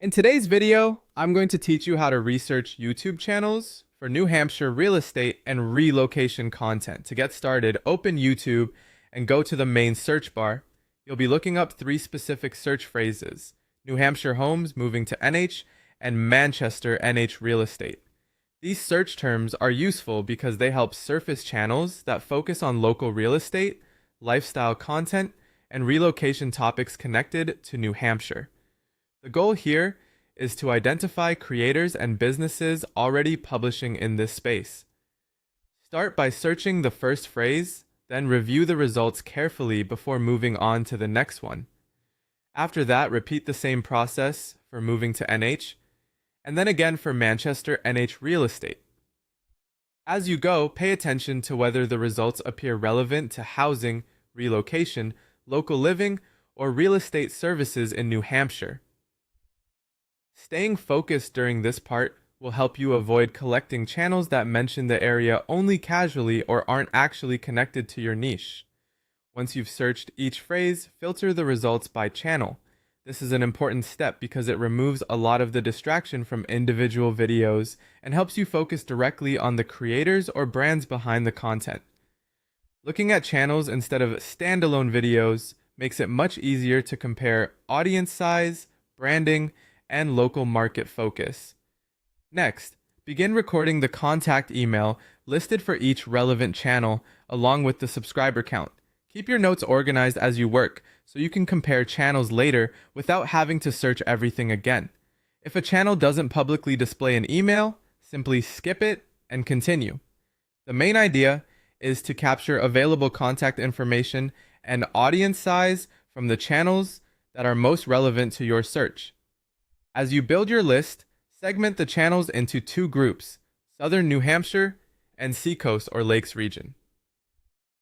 In today's video, I'm going to teach you how to research YouTube channels for New Hampshire real estate and relocation content. To get started, open YouTube and go to the main search bar. You'll be looking up three specific search phrases: New Hampshire homes moving to NH and Manchester NH real estate. These search terms are useful because they help surface channels that focus on local real estate, lifestyle content, and relocation topics connected to New Hampshire. The goal here is to identify creators and businesses already publishing in this space. Start by searching the first phrase, then review the results carefully before moving on to the next one. After that, repeat the same process for moving to NH, and then again for Manchester NH real estate. As you go, pay attention to whether the results appear relevant to housing, relocation, local living, or real estate services in New Hampshire. Staying focused during this part will help you avoid collecting channels that mention the area only casually or aren't actually connected to your niche. Once you've searched each phrase, filter the results by channel. This is an important step because it removes a lot of the distraction from individual videos and helps you focus directly on the creators or brands behind the content. Looking at channels instead of standalone videos makes it much easier to compare audience size, branding, and local market focus. Next, begin recording the contact email listed for each relevant channel along with the subscriber count. Keep your notes organized as you work so you can compare channels later without having to search everything again. If a channel doesn't publicly display an email, simply skip it and continue. The main idea is to capture available contact information and audience size from the channels that are most relevant to your search. As you build your list, segment the channels into two groups: Southern New Hampshire and Seacoast or Lakes region.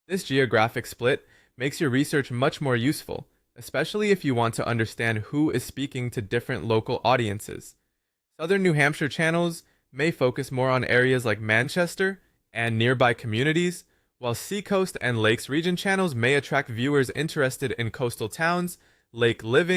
This geographic split makes your research much more useful, especially if you want to understand who is speaking to different local audiences. Southern New Hampshire channels may focus more on areas like Manchester and nearby communities, while Seacoast and Lakes region channels may attract viewers interested in coastal towns, lake living,